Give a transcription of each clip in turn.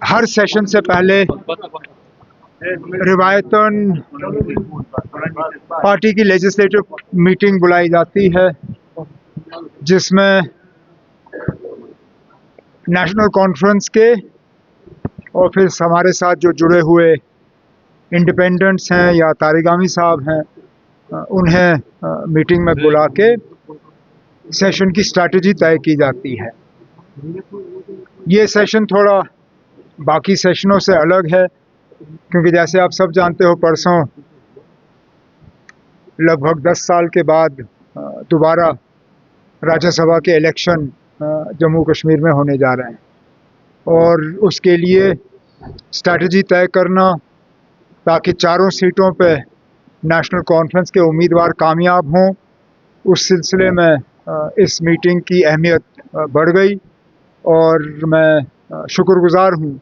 हर session से पहले रिवायतन party की लेजिस्लेटिव मीटिंग बुलाई जाती है, जिसमें नेशनल कॉन्फ्रेंस के और फिर हमारे साथ जो जुड़े हुए इंडिपेंडेंट्स हैं या तारिगामी साहब हैं, उन्हें मीटिंग में बुला के सेशन की स्ट्रैटेजी तय की जाती है। ये सेशन थोड़ा बाकी सेशनों से अलग है, क्योंकि जैसे आप सब जानते हो, परसों लगभग 10 साल के बाद दोबारा राज्यसभा के इलेक्शन जम्मू कश्मीर में होने जा रहे हैं, और उसके लिए स्ट्रैटेजी तय करना ताकि चारों सीटों पे नेशनल कॉन्फ्रेंस के उम्मीदवार कामयाब हों, उस सिलसिले में इस मीटिंग की अहमियत बढ़ गई। और मैं शुक्रगुजार हूँ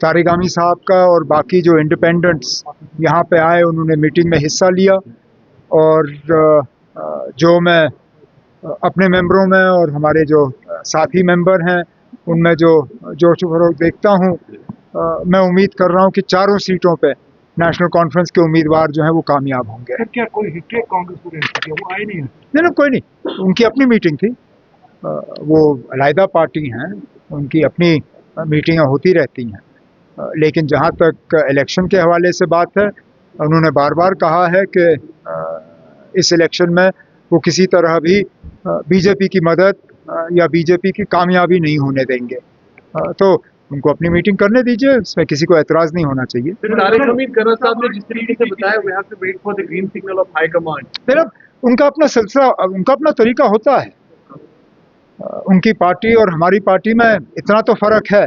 तारिगामी साहब का और बाकी जो इंडिपेंडेंट्स यहाँ पे आए, उन्होंने मीटिंग में हिस्सा लिया। और जो मैं अपने मेंबरों में और हमारे जो साथी मेंबर हैं उनमें जो जोश फरोग देखता हूँ, मैं उम्मीद कर रहा हूँ कि चारों सीटों पे नेशनल कॉन्फ्रेंस के उम्मीदवार जो हैं वो कामयाब होंगे। क्या कोई हिट कांग्रेस को वो आए नहीं है? नहीं, कोई नहीं, उनकी अपनी मीटिंग थी, वो अलहदा पार्टी हैं, उनकी अपनी मीटिंगें होती रहती हैं। लेकिन जहाँ तक इलेक्शन के हवाले से बात है, उन्होंने बार बार कहा है कि इस इलेक्शन में वो किसी तरह भी बीजेपी की मदद या बीजेपी की कामयाबी नहीं होने देंगे। तो उनको अपनी मीटिंग करने दीजिए, इसमें किसी को एतराज़ नहीं होना चाहिए। साहब ने जिस तरीके से बताया, we have to wait for the green signal of high command। फिर उनका अपना सिलसिला, उनका अपना तरीका होता है। उनकी पार्टी और हमारी पार्टी में इतना तो फ़र्क है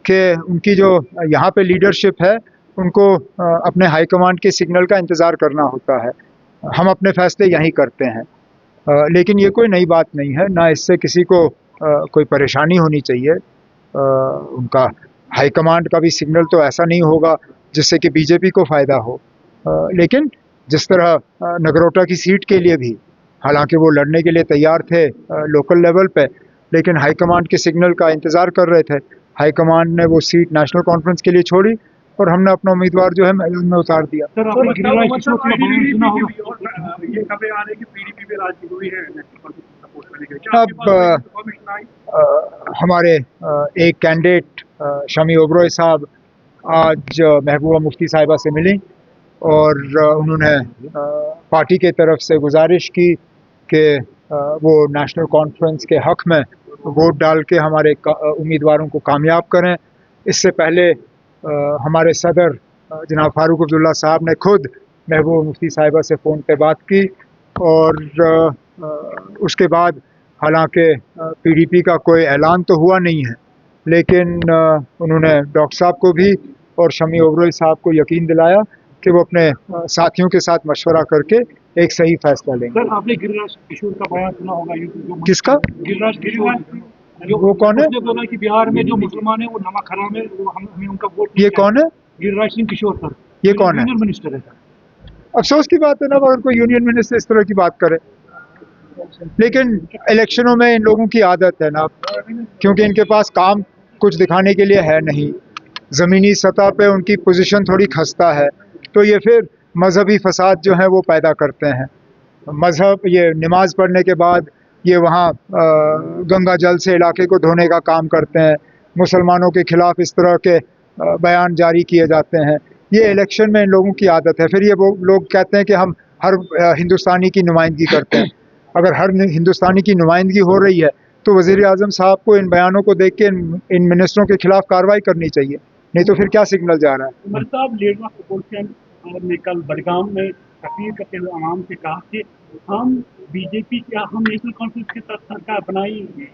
कि उनकी जो यहाँ पे लीडरशिप है, उनको अपने हाई कमांड के सिग्नल का इंतज़ार करना होता है। हम अपने फैसले यहीं करते हैं, लेकिन ये कोई नई बात नहीं है, ना इससे किसी को कोई परेशानी होनी चाहिए। उनका हाई कमांड का भी सिग्नल तो ऐसा नहीं होगा जिससे कि बीजेपी को फ़ायदा हो। लेकिन जिस तरह नगरोटा की सीट के लिए भी, हालांकि वो लड़ने के लिए तैयार थे लोकल लेवल पे, लेकिन हाई कमांड के सिग्नल का इंतज़ार कर रहे थे। हाई कमांड ने वो सीट नेशनल कॉन्फ्रेंस के लिए छोड़ी और हमने अपना उम्मीदवार जो है मैदान में उतार दिया। अब हमारे एक कैंडिडेट शमी ओबरॉय साहब आज महबूबा मुफ्ती साहिबा से मिली और उन्होंने पार्टी के तरफ से गुजारिश की कि वो नेशनल कॉन्फ्रेंस के हक़ में वोट डाल के हमारे उम्मीदवारों को कामयाब करें। इससे पहले हमारे सदर जनाब फारूक अब्दुल्ला साहब ने खुद महबूबा मुफ्ती साहिबा से फ़ोन पे बात की, और उसके बाद हालांकि पीडीपी का कोई ऐलान तो हुआ नहीं है, लेकिन उन्होंने डॉक्टर साहब को भी और शमी ओबरॉय साहब को यकीन दिलाया कि वो अपने साथियों के साथ मशवरा करके एक सही फैसला लेंगे। सर, आपने गिरिराज किशोर का बयान सुना होगा? किसका? गिरिराज किशोर। वो कौन है? उसने बोला कि बिहार में जो मुसलमान है वो नमक हराम है, वो हमें उनका वोट। ये कौन है? गिरिराज सिंह किशोर सर। ये कौन है? यूनियन मिनिस्टर है सर। अफसोस की बात है ना, अगर कोई यूनियन मिनिस्टर इस तरह की बात करे, लेकिन इलेक्शनों में इन लोगों की आदत है ना, क्योंकि इनके पास काम कुछ दिखाने के लिए है नहीं, ज़मीनी सतह पे उनकी पोजीशन थोड़ी खस्ता है, तो ये फिर मजहबी फसाद जो है वो पैदा करते हैं। मजहब, ये नमाज पढ़ने के बाद ये वहाँ गंगा जल से इलाके को धोने का काम करते हैं, मुसलमानों के खिलाफ इस तरह के बयान जारी किए जाते हैं। ये इलेक्शन में इन लोगों की आदत है। फिर ये वो लोग कहते हैं कि हम हर हिंदुस्तानी की नुमाइंदगी करते हैं। अगर हर हिंदुस्तानी की नुमाइंदगी हो रही है तो वज़ीर आज़म साहब को इन बयानों को देख के इन मिनिस्टरों के खिलाफ कार्रवाई करनी चाहिए, नहीं तो फिर क्या सिग्नल जा रहा है? उमर साहब, लीडर ऑफ अपोजिशन ने कल बडगाम में तकरीर करते हुए आवाम से कहा कि हम बीजेपी क्या हम नेशनल कॉन्फ्रेंस के साथ सरकार बनाएंगे,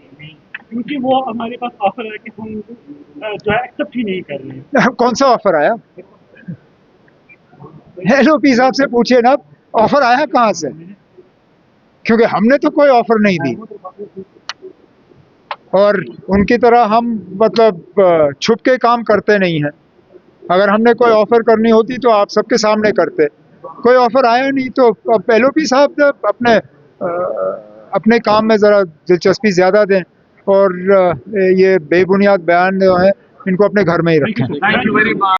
क्योंकि वो हमारे पास ऑफर है कि हम जो है एक्सेप्ट ही नहीं कर रहे हैं। कौन सा ऑफर आया? एलओपी साहब से पूछिए ना, ऑफर आया कहाँ से? क्योंकि हमने तो कोई ऑफर नहीं दी, और उनकी तरह हम मतलब छुप के काम करते नहीं हैं। अगर हमने कोई ऑफर करनी होती तो आप सबके सामने करते। कोई ऑफर आया नहीं, तो अब एलओपी साहब अपने काम में ज़रा दिलचस्पी ज़्यादा दें और ये बेबुनियाद बयान जो है इनको अपने घर में ही रखें। Thank you very much.